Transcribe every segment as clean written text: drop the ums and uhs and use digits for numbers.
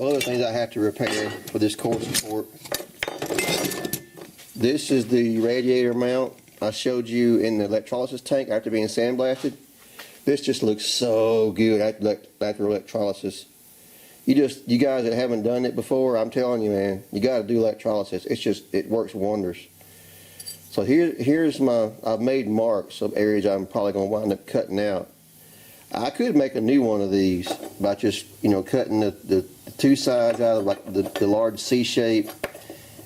other things I have to repair for this core support. This is the radiator mount I showed you in the electrolysis tank after being sandblasted. This just looks so good after electrolysis. You guys that haven't done it before, I'm telling you, man, you got to do electrolysis. It works wonders. So here's I've made marks of areas I'm probably going to wind up cutting out. I could make a new one of these by just, cutting the two sides out of like the large C shape,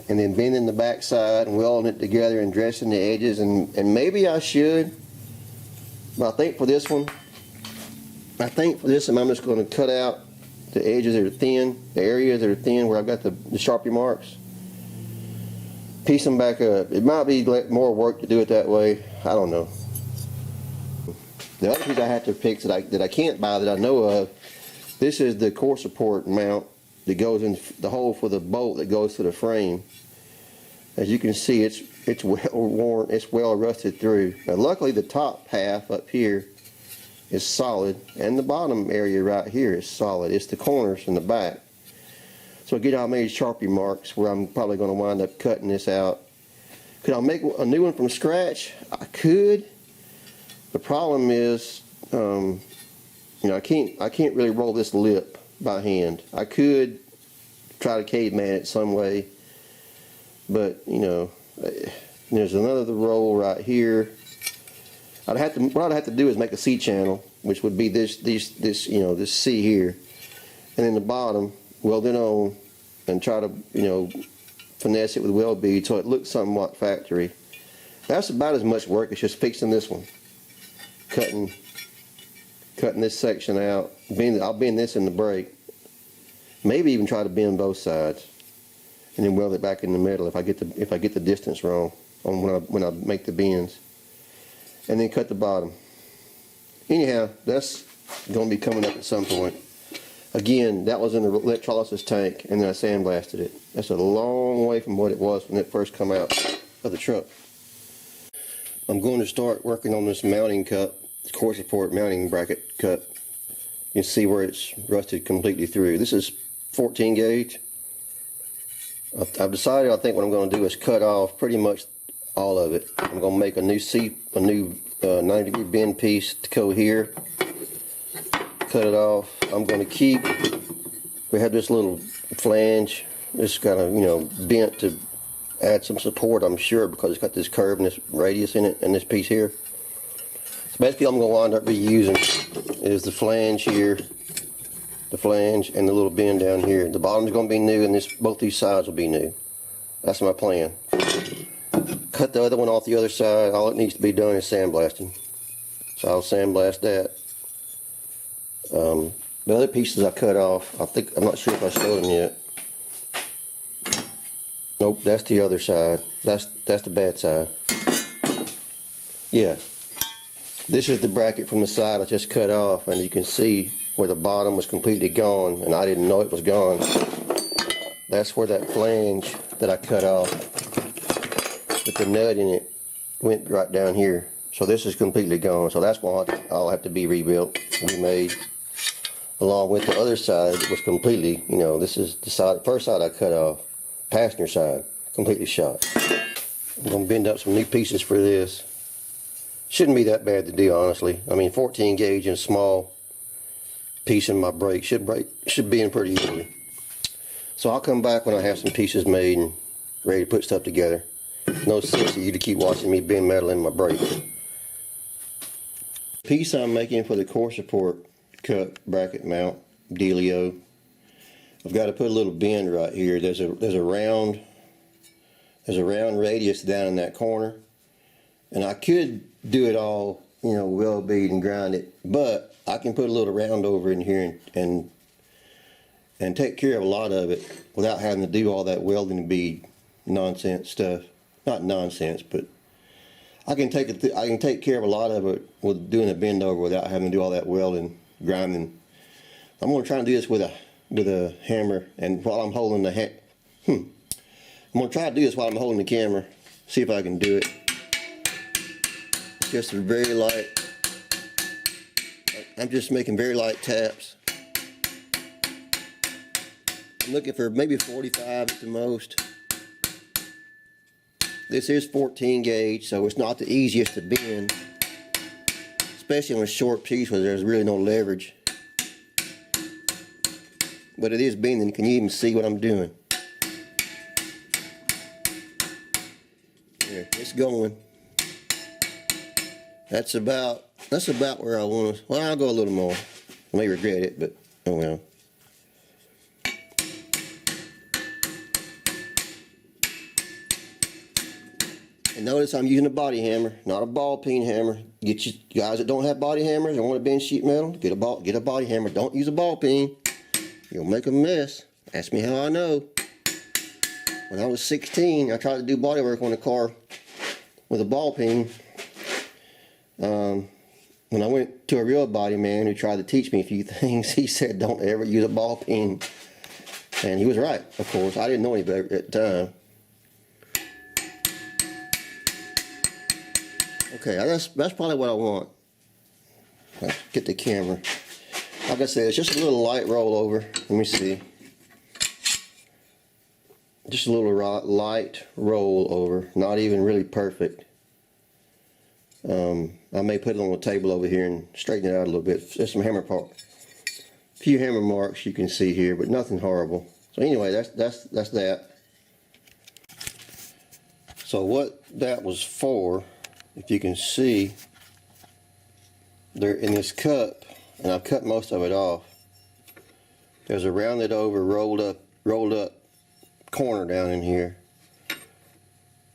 and then bending the back side and welding it together and dressing the edges, and maybe I should. But I think for this one, I'm just going to cut out the edges that are thin, the areas that are thin where I've got the Sharpie marks. Piece them back up. It might be more work to do it that way. I don't know. The other piece I have to fix that I can't buy that I know of, this is the core support mount that goes in the hole for the bolt that goes to the frame. As you can see, it's well worn, it's well rusted through. Now luckily the top half up here is solid, and the bottom area right here is solid. It's the corners in the back. So again, I made Sharpie marks where I'm probably going to wind up cutting this out. Could I make a new one from scratch? I could. The problem is, I can't really roll this lip by hand. I could try to caveman it some way, but there's another roll right here. What I'd have to do is make a C channel, which would be this C here, and then the bottom weld it on and try to finesse it with weld bead so it looks somewhat factory. That's about as much work as just fixing this one. Cutting this section out. I'll bend this in the brake. Maybe even try to bend both sides, and then weld it back in the middle if I get the distance wrong on when I make the bends, and then cut the bottom. Anyhow, that's going to be coming up at some point. Again, that was in the electrolysis tank, and then I sandblasted it. That's a long way from what it was when it first come out of the truck. I'm going to start working on this mounting cup, core support mounting bracket cup. You can see where it's rusted completely through. This is 14 gauge. I've decided, I think what I'm going to do is cut off pretty much all of it. I'm going to make a new 90-degree bend piece to go here. Cut it off. I'm going to keep, we have this little flange, it's got a bent to add some support, I'm sure, because it's got this curve and this radius in it, and this piece here. So basically I'm going to wind up reusing is the flange here, the flange, and the little bend down here. The bottom's going to be new, and both these sides will be new. That's my plan. Cut the other one off the other side. All it needs to be done is sandblasting. So I'll sandblast that. The other pieces I cut off, I'm not sure if I showed them yet. Nope, that's the other side. That's the bad side. Yeah. This is the bracket from the side I just cut off, and you can see where the bottom was completely gone, and I didn't know it was gone. That's where that flange that I cut off with the nut in it went right down here. So this is completely gone. So that's why I'll have to be rebuilt, remade. Along with the other side, it was completely, this is the first side I cut off, passenger side, completely shot. I'm going to bend up some new pieces for this. Shouldn't be that bad to do, honestly. I mean, 14 gauge and a small piece in my brake should be in pretty easily. So I'll come back when I have some pieces made and ready to put stuff together. No sense for you to keep watching me bend metal in my brake. The piece I'm making for the core support cup bracket mount dealio, I've got to put a little bend right here. There's a round radius down in that corner, and I could do it all, weld bead and grind it, but I can put a little round over in here and take care of a lot of it without having to do all that welding bead nonsense stuff. Not nonsense, but I can take care of a lot of it with doing a bend over without having to do all that welding, grinding. I'm going to try to do this with a hammer, and while I'm holding the I'm going to try to do this while I'm holding the camera. See if I can do it. Just a very light. I'm just making very light taps. I'm looking for maybe 45 at the most. This is 14 gauge, so it's not the easiest to bend, especially on a short piece where there's really no leverage. But it is bending. Can you even see what I'm doing? There, it's going. That's about where I want to. Well, I'll go a little more. I may regret it, but oh well. And notice I'm using a body hammer, not a ball peen hammer. Get you guys that don't have body hammers and want to bend sheet metal, get a body hammer. Don't use a ball peen. You'll make a mess. Ask me how I know. When I was 16, I tried to do body work on a car with a ball peen. When I went to a real body man who tried to teach me a few things, he said, don't ever use a ball peen. And he was right, of course. I didn't know any better at the time. Okay, that's probably what I want. Let's get the camera. Like I said, it's just a little light rollover. Let me see. Just a little light rollover. Not even really perfect. I may put it on the table over here and straighten it out a little bit. There's some hammer parts. A few hammer marks you can see here, but nothing horrible. So anyway, that's that. So what that was for, if you can see, there in this cup, and I've cut most of it off. There's a rounded over, rolled up corner down in here.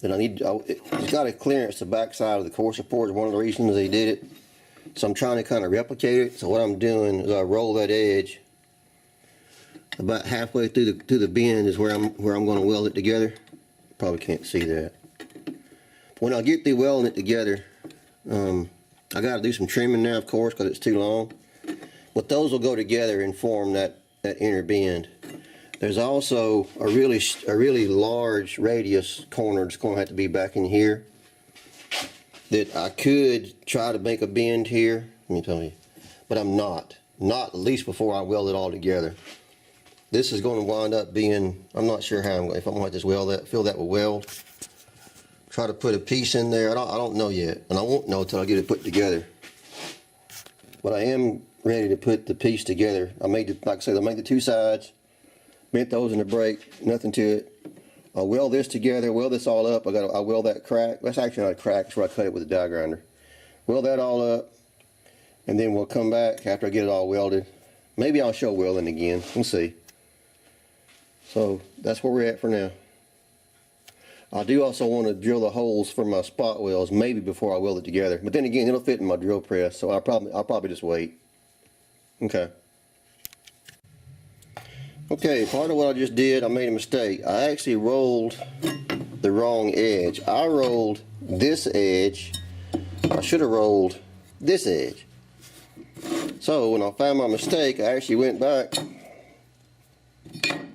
That I need. It's got a clearance the back side of the core support. Is one of the reasons they did it. So I'm trying to kind of replicate it. So what I'm doing is I roll that edge about halfway through the bend is where I'm going to weld it together. Probably can't see that. When I get through welding it together, I got to do some trimming now, of course, because it's too long. But those will go together and form that inner bend. There's also a really large radius corner that's going to have to be back in here that I could try to make a bend here. Let me tell you, but I'm not at least before I weld it all together. This is going to wind up being, I'm not sure how if I'm going to just fill that with weld. Try to put a piece in there. I don't know yet, and I won't know until I get it put together. But I am ready to put the piece together. I made it, like I said, I made the two sides. Bent those in the brake, nothing to it. I'll weld this together, weld this all up. I'll weld that crack. That's actually not a crack, that's where I cut it with a die grinder. Weld that all up, and then we'll come back after I get it all welded. Maybe I'll show welding again. We'll see. So that's where we're at for now. I do also want to drill the holes for my spot welds, maybe before I weld it together. But then again, it'll fit in my drill press, so I'll probably just wait. Okay. Okay, part of what I just did, I made a mistake. I actually rolled the wrong edge. I rolled this edge. I should have rolled this edge. So when I found my mistake, I actually went back.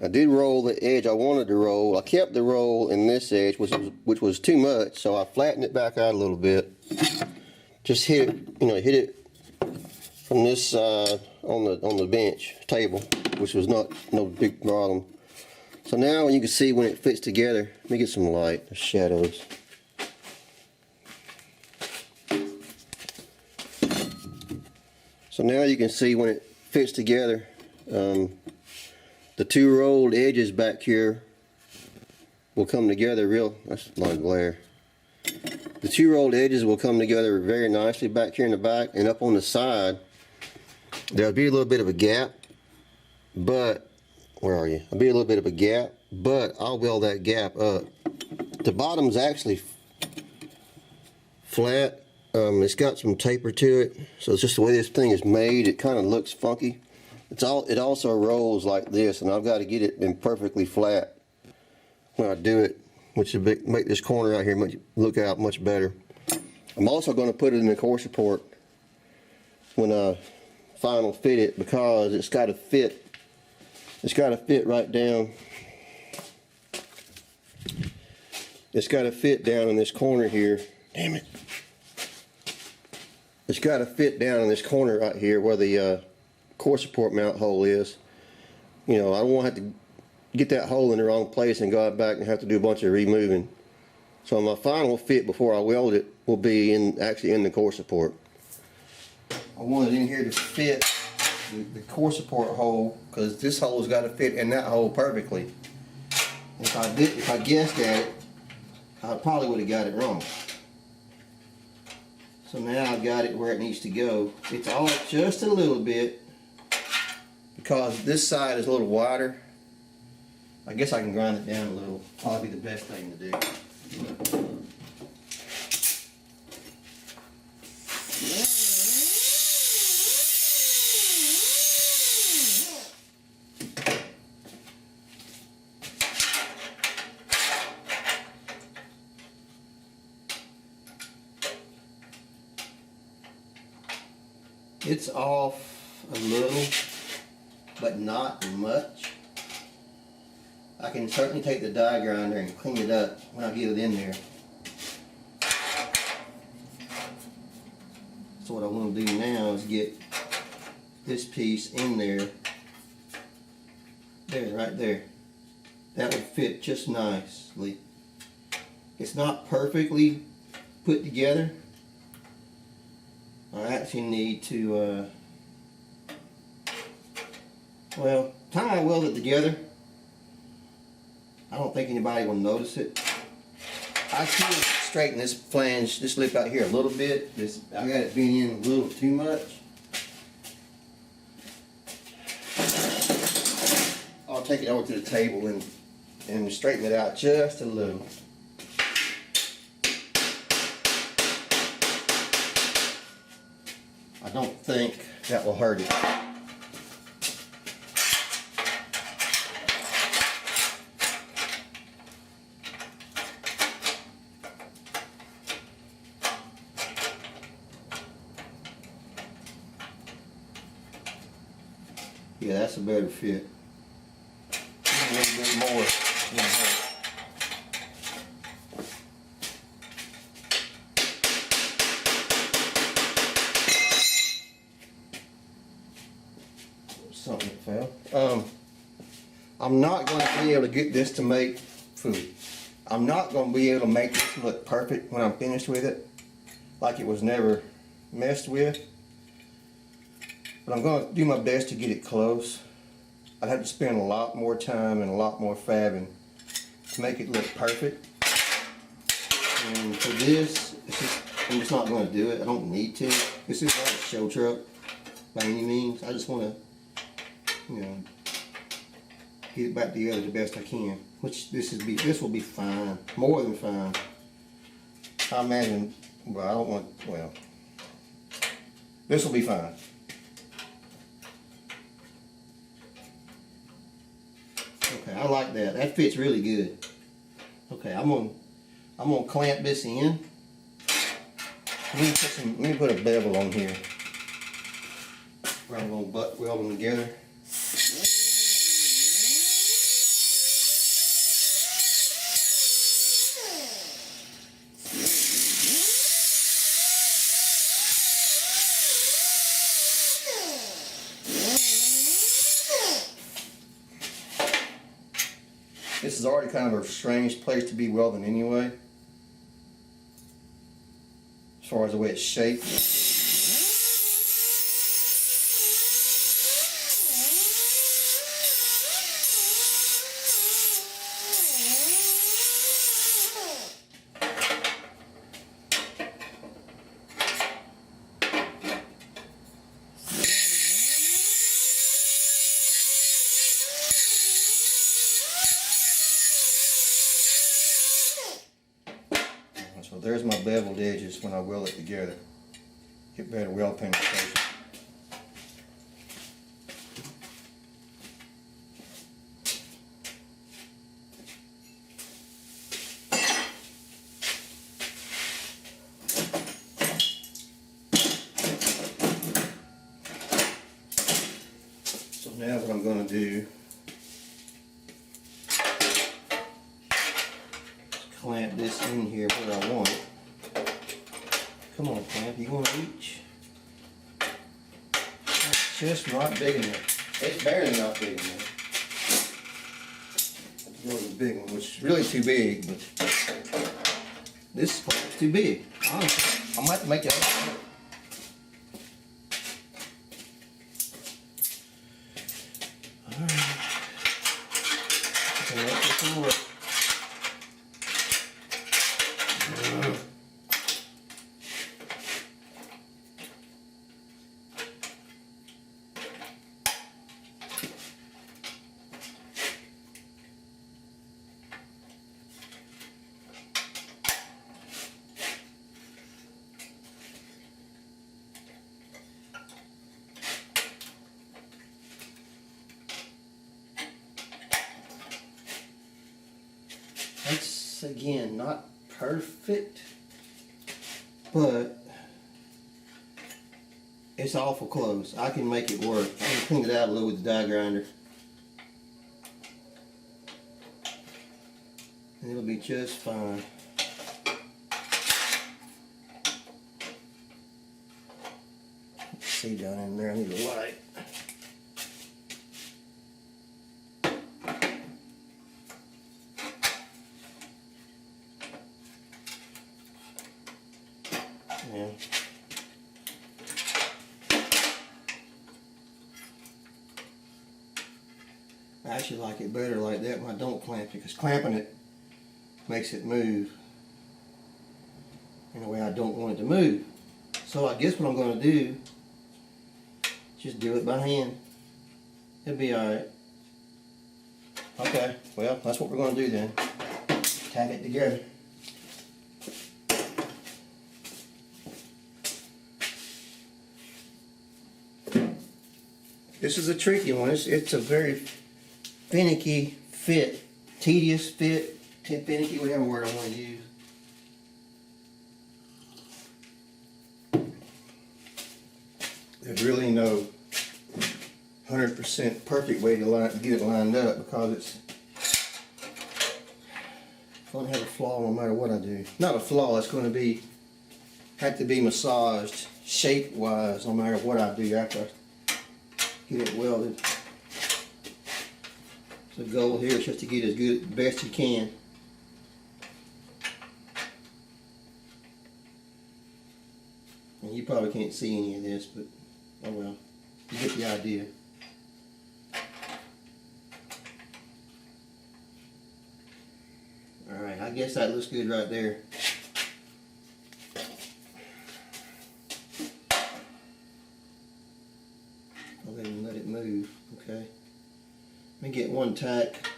I did roll the edge I wanted to roll. I kept the roll in this edge, which was too much, so I flattened it back out a little bit. Just hit it, hit it from this side on the bench table, which was no big problem. So now you can see when it fits together. Let me get some light, the shadows. So now you can see when it fits together. The two rolled edges back here will come together that's a lot of glare. The two rolled edges will come together very nicely back here in the back, and up on the side there'll be a little bit of a gap, but where are you? There'll be a little bit of a gap, but I'll weld that gap up. The bottom's actually flat. It's got some taper to it, so it's just the way this thing is made. It kind of looks funky. It also rolls like this, and I've got to get it in perfectly flat when I do it, which will make this corner out here look out much better. I'm also going to put it in the core support when I final fit it, because it's got to fit. It's got to fit right down. It's got to fit down in this corner here. Damn it! It's got to fit down in this corner right here where the core support mount hole is. I don't want to have to get that hole in the wrong place and go back and have to do a bunch of removing. So my final fit before I weld it will be actually in the core support. I want it in here to fit the core support hole, because this hole's got to fit in that hole perfectly. If I guessed at it, I probably would have got it wrong. So now I've got it where it needs to go. It's off just a little bit because this side is a little wider. I guess I can grind it down a little. Probably the best thing to do. It's off a little, but not much. I can certainly take the die grinder and clean it up when I get it in there. So what I want to do now is get this piece in there. There, right there. That would fit just nicely. It's not perfectly put together. I actually need to, well, time I weld it together, I don't think anybody will notice it. I could straighten this flange, this lip out here a little bit. I got it being in a little too much. I'll take it over to the table and straighten it out just a little. I don't think that will hurt it. Yeah, that's a better fit. A little bit more. Something fell. I'm not going to be able to get this to make food. I'm not going to be able to make this look perfect when I'm finished with it, like it was never messed with. But I'm going to do my best to get it close. I'd have to spend a lot more time and a lot more fabbing to make it look perfect. And for this, I'm just not going to do it. I don't need to. This is not a show truck by any means. I just want to, get it back together the best I can. Which this will be fine, more than fine. I imagine. Well, I don't want. Well, this will be fine. Okay, I like that. That fits really good. Okay, I'm gonna clamp this in. Let me put a bevel on here. I'm gonna butt weld them together. This is already kind of a strange place to be welding anyway, as far as the way it's shaped. So there's my beveled edges when I weld it together. Get better weld penetration. So now what I'm going to do, clamp this in here where I want it. Come on, clamp, you want to reach? That's just not big enough. It's barely not big enough. Go with the big one, which is really too big, but this is too big. Honestly, I might have to make that. Alright. Some more. That's, again, not perfect, but it's awful close. I can make it work. I can clean it out a little with the die grinder, and it'll be just fine. Let's see down in there, I need a light. Yeah. I actually like it better like that when I don't clamp it, because clamping it makes it move in a way I don't want it to move. So I guess what I'm going to do, just do it by hand. It'll be alright. Okay, well, that's what we're going to do then. Tack it together. This is a tricky one. It's a very finicky fit, tedious fit, finicky, whatever word I want to use. There's really no 100% perfect way to get it lined up, because it's going to have a flaw no matter what I do. Not a flaw, it's going to have to be massaged shape-wise no matter what I do after I get it welded. So the goal here is just to get as good, best you can. And you probably can't see any of this, but oh well, you get the idea. Alright, I guess that looks good right there. I'll go ahead and let it move, okay? Let me get one tack.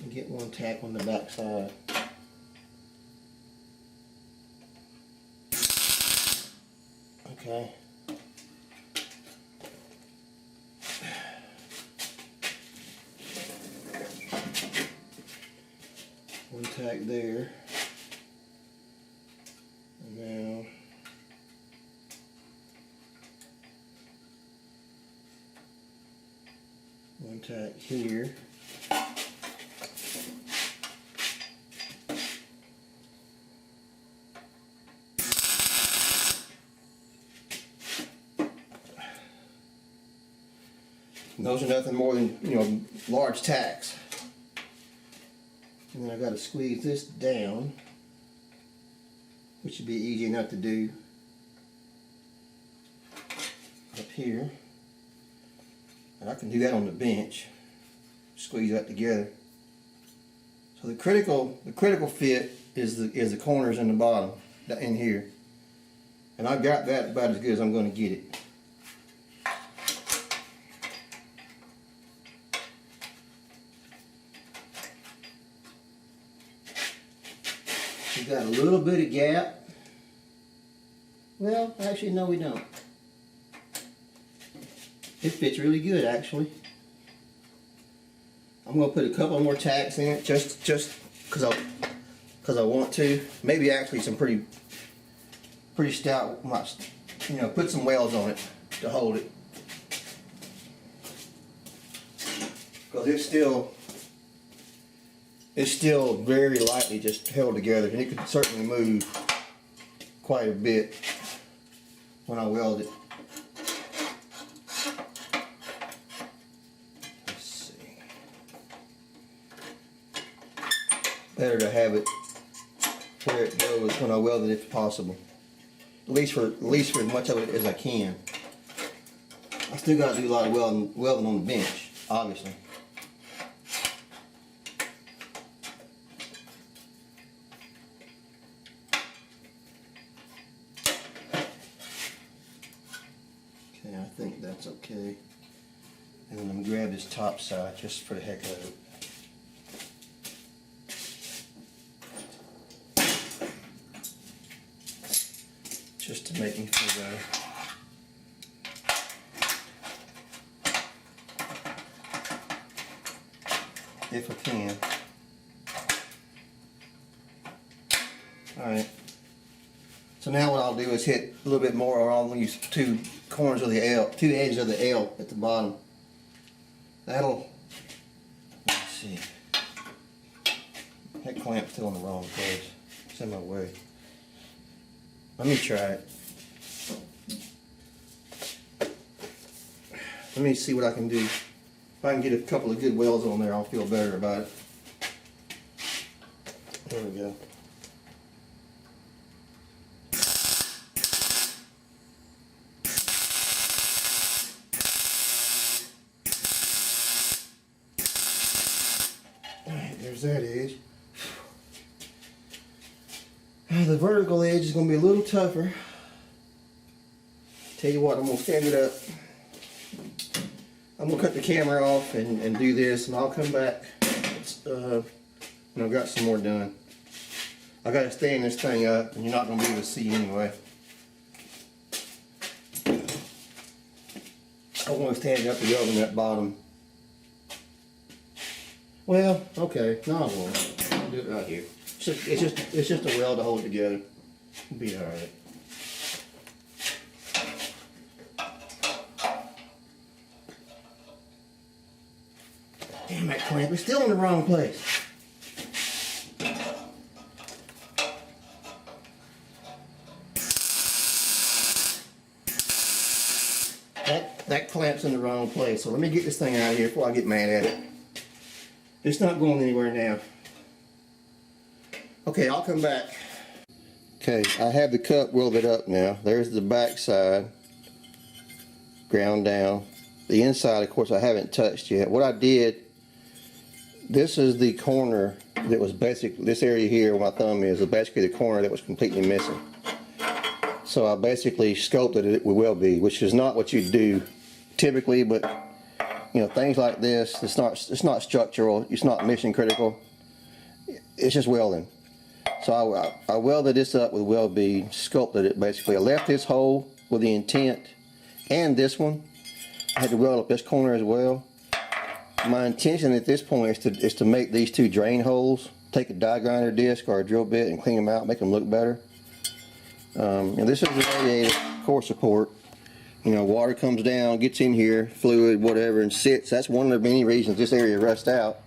And get one tack on the back side. Okay. One tack there. And now one tack here. And those are nothing more than, large tacks. And then I've got to squeeze this down, which should be easy enough to do up here. And I can do that on the bench. Squeeze that together. So the critical fit is the corners in the bottom, in here. And I've got that about as good as I'm going to get it. We've got a little bit of gap. Well, actually, no, we don't. It fits really good, actually. I'm going to put a couple more tacks in it, just because I want to. Maybe actually some pretty stout. Put some welds on it to hold it, because it's still very lightly just held together, and it can certainly move quite a bit when I weld it. better to have it where it goes when I weld it if possible. At least for as much of it as I can. I still got to do a lot of welding on the bench, obviously. Okay, I think that's okay. And then I'm going to grab this top side just for the heck of it. Just to make me feel better. If I can. Alright. So now what I'll do is hit a little bit more around these two corners of the L, two edges of the L at the bottom. That'll, let's see. That clamp's still in the wrong place. It's in my way. Let me try it. Let me see what I can do. If I can get a couple of good welds on there, I'll feel better about it. There we go. Alright, there's that edge. The vertical edge is going to be a little tougher. Tell you what, I'm going to stand it up. I'm going to cut the camera off and do this, and I'll come back when I've got some more done. I got to stand this thing up, and you're not going to be able to see anyway. I want to stand it up to weld in that bottom. Well, okay, no I won't. I'll do it right here. It's just a weld to hold it together. It'll be alright. Damn, that clamp is still in the wrong place. That clamp's in the wrong place. So let me get this thing out of here before I get mad at it. It's not going anywhere now. Okay, I'll come back. Okay, I have the cup welded up now. There's the back side, ground down. The inside, of course, I haven't touched yet. What I did, this is the corner that was basically, this area here where my thumb is basically the corner that was completely missing. So I basically sculpted it with weld bead, which is not what you do typically, but you know, things like this, it's not structural, it's not mission critical, it's just welding. So I welded this up with weld bead, sculpted it basically. I left this hole with the intent, and this one, I had to weld up this corner as well. My intention at this point is to make these two drain holes, take a die grinder disc or a drill bit and clean them out, make them look better. And this is the radiator core support. You know, water comes down, gets in here, fluid, whatever, and sits. That's one of the many reasons this area rusts out,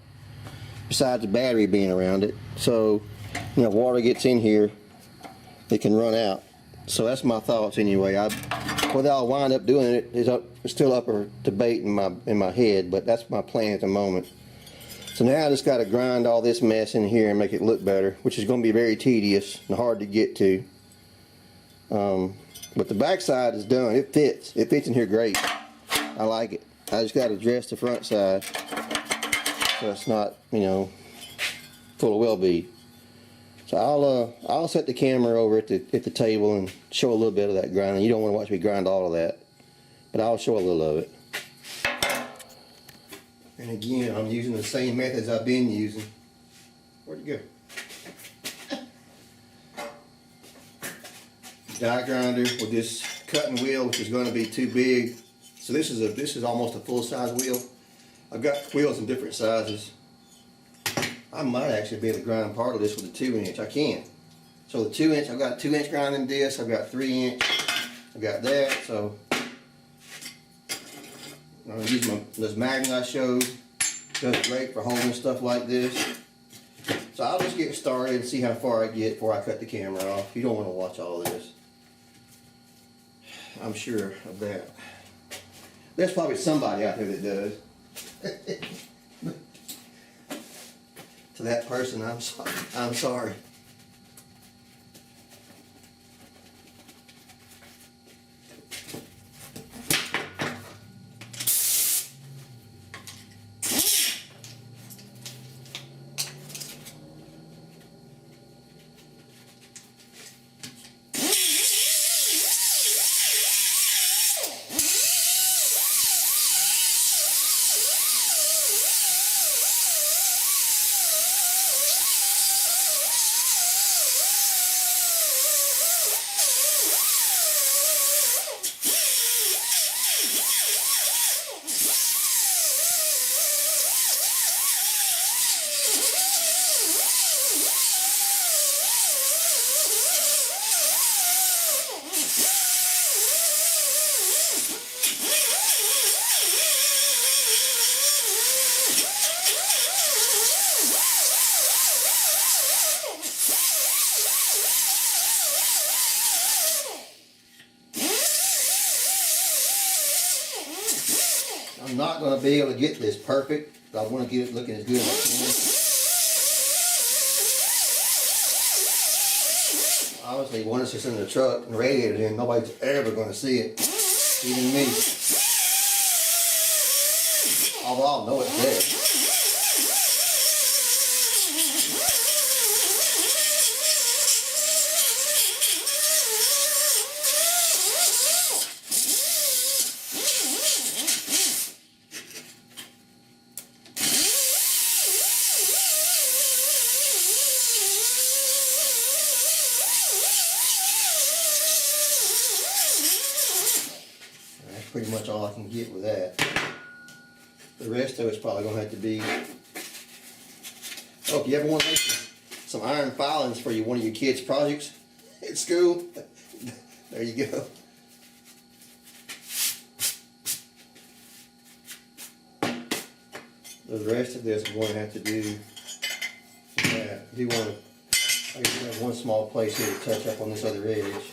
besides the battery being around it. So, you know, water gets in here, it can run out. So that's my thoughts anyway. Whether I'll wind up doing it is still up for debate in my head, but that's my plan at the moment. So now I just got to grind all this mess in here and make it look better, which is going to be very tedious and hard to get to. But the back side is done. It fits. It fits in here great. I like it. I just got to dress the front side so it's not, you know, full of weld bead. So I'll set the camera over at the table and show a little bit of that grinding. You don't want to watch me grind all of that, but I'll show a little of it. And again, I'm using the same methods I've been using. Where'd it go? Die grinder with this cutting wheel, which is going to be too big. So this is almost a full-size wheel. I've got wheels in different sizes. I might actually be able to grind part of this with a 2-inch. I can. So the 2-inch, I've got a 2-inch grinding disc. I've got 3-inch. I've got that. So I'm going to use this magnet I showed. Does great for holding stuff like this. So I'll just get started and see how far I get before I cut the camera off. You don't want to watch all this. I'm sure of that. There's probably somebody out there that does. to that person, I'm sorry. I'm not going to be able to get this perfect, but I want to get it looking as good as I can. Obviously, once it's in the truck and the radiator's in, nobody's ever going to see it, even me. Although I'll know it's there. Pretty much all I can get with that. The rest of it's probably going to have to be... Oh, if you ever want to make some iron filings for one of your kids' projects at school, there you go. The rest of this, we're going to have to do that. I do want to... I just have one small place here to touch up on this other edge.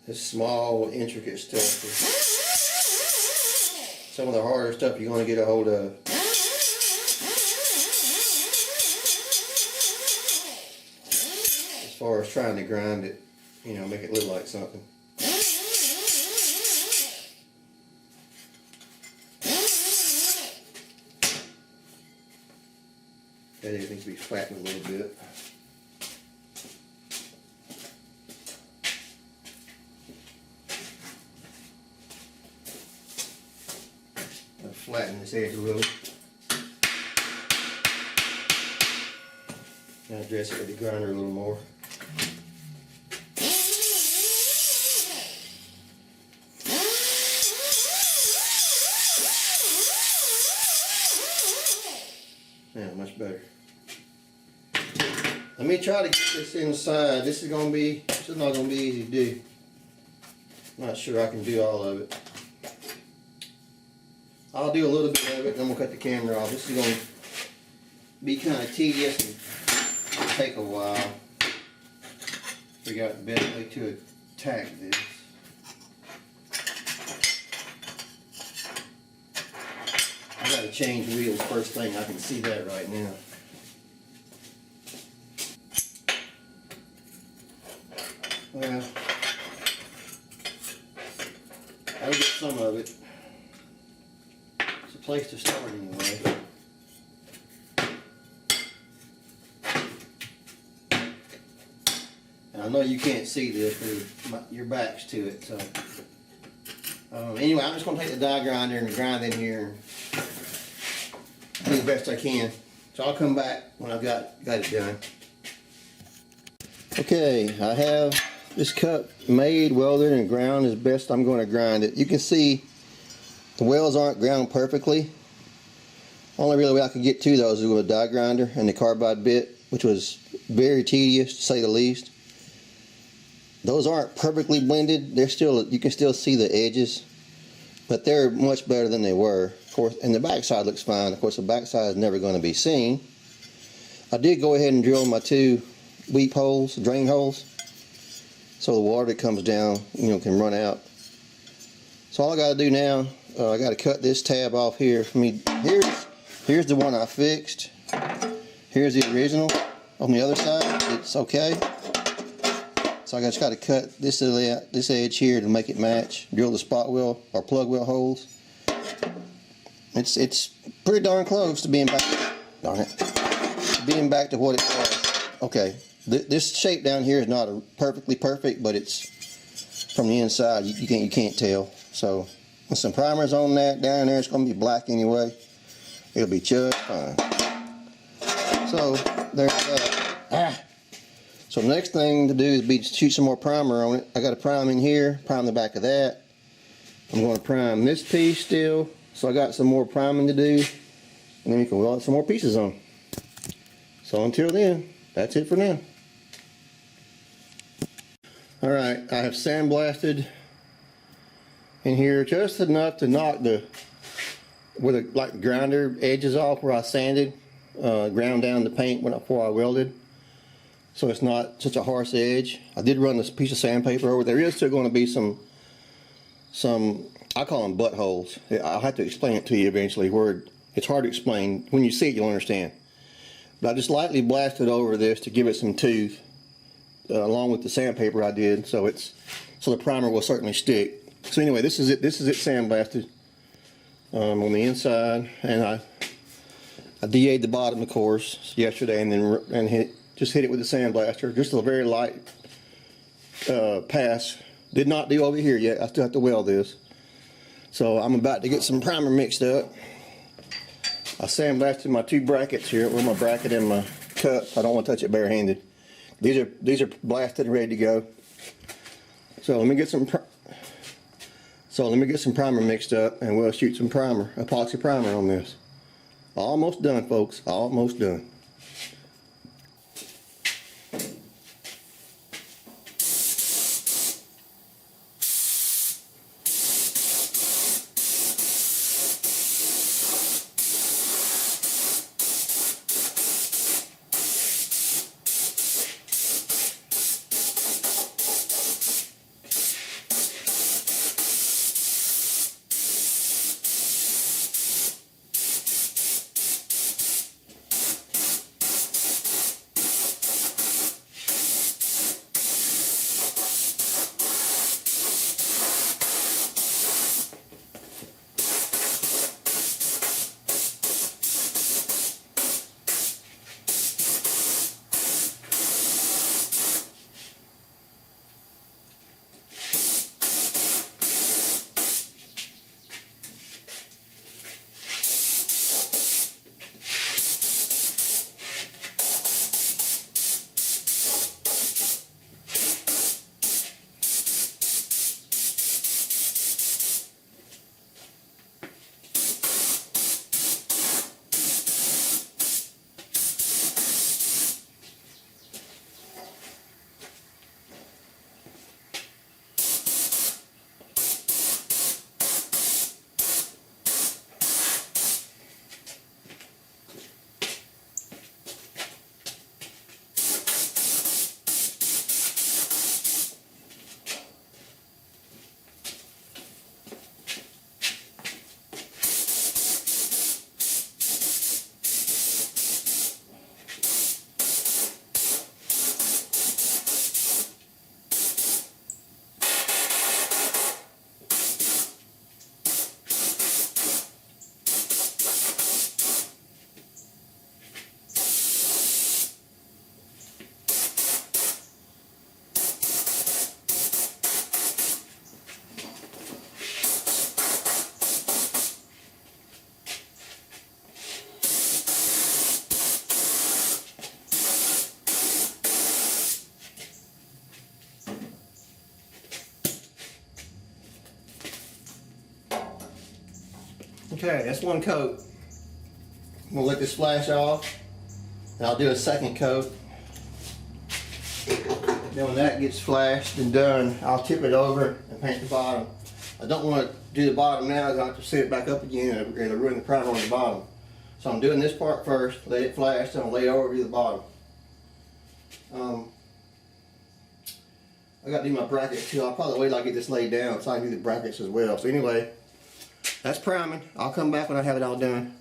This small, intricate stuff is some of the harder stuff you're going to get a hold of. As far as trying to grind it, you know, make it look like something. That needs to be flattened a little bit. Flatten this edge a little. Now dress it with the grinder a little more. Yeah, much better. Let me try to get this inside. This is not going to be easy to do. I'm not sure I can do all of it. I'll do a little bit of it, then we'll cut the camera off. This is going to be kind of tedious and take a while. Figure out the best way to attack this. I got to change wheels first thing. I can see that right now. Well, I'll get some of it. Place to start anyway. And I know you can't see this because your back's to it. So anyway, I'm just going to take the die grinder and grind in here and do the best I can. So I'll come back when I've got it done. Okay, I have this cup made, welded, and ground as best I'm going to grind it. You can see the welds aren't ground perfectly. Only really way I could get to those is with a die grinder and the carbide bit, which was very tedious to say the least. Those aren't perfectly blended. They're still, you can still see the edges, but they're much better than they were. Of course, and the backside looks fine. Of course, the backside is never going to be seen. I did go ahead and drill my 2 weep holes, drain holes, so the water that comes down, you know, can run out. So all I got to do now, I got to cut this tab off here. Here's the one I fixed. Here's the original. On the other side, it's okay. So I just got to cut this edge here to make it match. Drill the spot weld or plug weld holes. It's pretty darn close to being back. Darn it, being back to what it was. Okay, this shape down here is not perfectly perfect, but it's from the inside. You can't tell. So with some primers on that down there, it's going to be black anyway. It'll be just fine. So there's that. So the next thing to do is to shoot some more primer on it. I got to prime in here, prime the back of that. I'm going to prime this piece still. So I got some more priming to do, and then we can weld some more pieces on. So until then, that's it for now. All right, I have sandblasted in here just enough to knock like grinder edges off where I sanded, ground down the paint before I welded, so it's not such a harsh edge. I did run this piece of sandpaper over. There is still going to be some I call them buttholes. I'll have to explain it to you eventually. Where it's hard to explain. When you see it, you'll understand. But I just lightly blasted over this to give it some tooth, along with the sandpaper I did, so the primer will certainly stick. So anyway, this is it. This is it sandblasted on the inside, and I DA'd the bottom, of course, yesterday, and then just hit it with the sandblaster. Just a very light pass. Did not do over here yet. I still have to weld this. So I'm about to get some primer mixed up. I sandblasted my 2 brackets here with my bracket and my cup. I don't want to touch it barehanded. These are blasted and ready to go. So let me get some primer mixed up, and we'll shoot some primer, epoxy primer on this. Almost done, folks. Almost done. Okay, that's one coat. I'm gonna let this flash off, and I'll do a second coat. Then when that gets flashed and done, I'll tip it over and paint the bottom. I don't want to do the bottom now, because I have to set it back up again and it'll ruin the primer on the bottom. So I'm doing this part first, let it flash, then I'll lay it over to the bottom. I got to do my brackets too. I'll probably wait till I get this laid down so I can do the brackets as well. So anyway, that's priming. I'll come back when I have it all done.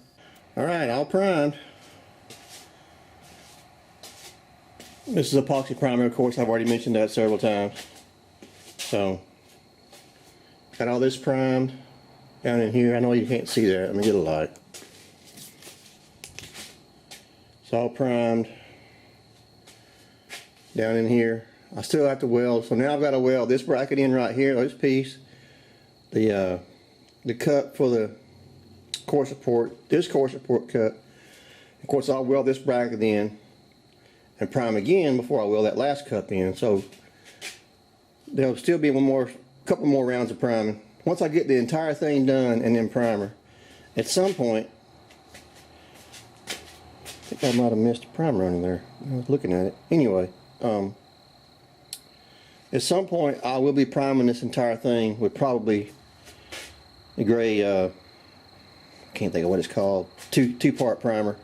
Alright, all primed. This is epoxy primer, of course. I've already mentioned that several times. So, got all this primed down in here. I know you can't see that. Let me get a light. It's all primed down in here. I still have to weld, so now I've got to weld this bracket in right here, this piece, the cut for the core support, this core support cut. Of course, I'll weld this bracket in and prime again before I weld that last cut in. So there'll still be couple more rounds of priming. Once I get the entire thing done and then primer, at some point, I think I might have missed a primer under there. I was looking at it. Anyway, at some point I will be priming this entire thing with probably a gray, I can't think of what it's called, two-part primer,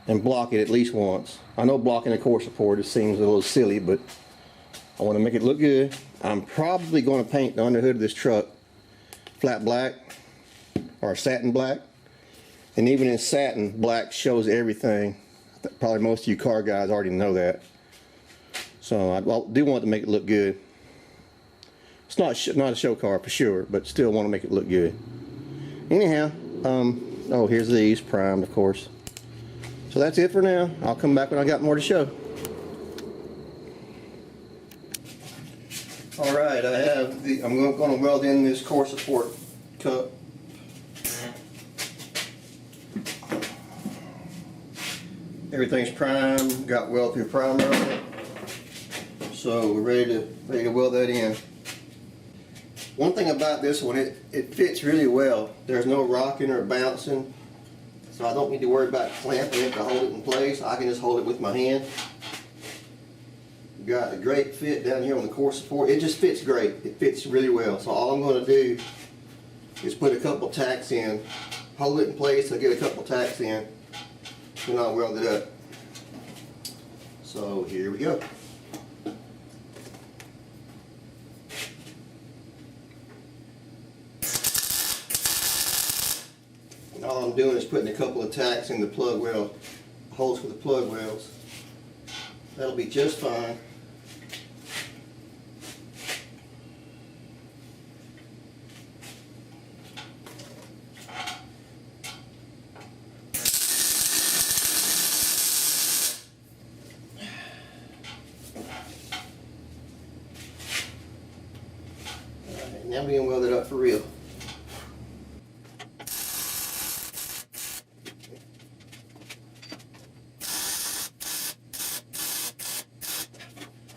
and block it at least once. I know blocking the core support, it seems a little silly, but I want to make it look good. I'm probably going to paint the underhood of this truck flat black or satin black, and even in satin, black shows everything. Probably most of you car guys already know that. So I do want to make it look good. It's not a show car for sure, but still want to make it look good. Anyhow, oh, here's these primed, of course. So that's it for now. I'll come back when I got more to show. All right, I'm going to weld in this core support cup. Everything's primed, got weld through primer on it. So we're ready to weld that in. One thing about this one, it fits really well. There's no rocking or bouncing, so I don't need to worry about clamping it to hold it in place. I can just hold it with my hand. Got a great fit down here on the core support. It just fits great. It fits really well. So all I'm going to do is put a couple tacks in, hold it in place till I get a couple tacks in, then I'll weld it up. So here we go. And all I'm doing is putting a couple of tacks in the plug weld, holes for the plug welds. That'll be just fine. Alright, now we can weld it up for real.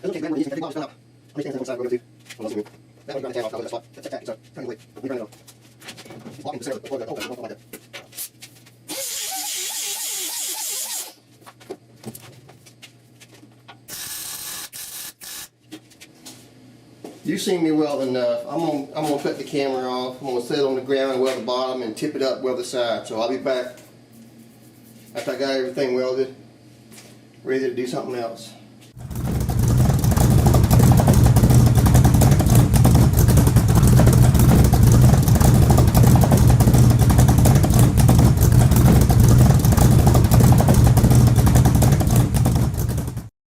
Okay, remember these things, every body's up. How many stands on one side we're going to do? Well, let's do that one's going to tab off, that's spot. That's a so turn it away. Let me turn it over. It's locking the center of the plug. Oh, don't like that. You've seen me weld enough. I'm gonna cut the camera off. I'm gonna set it on the ground and weld the bottom and tip it up, weld the side. So I'll be back after I got everything welded, ready to do something else.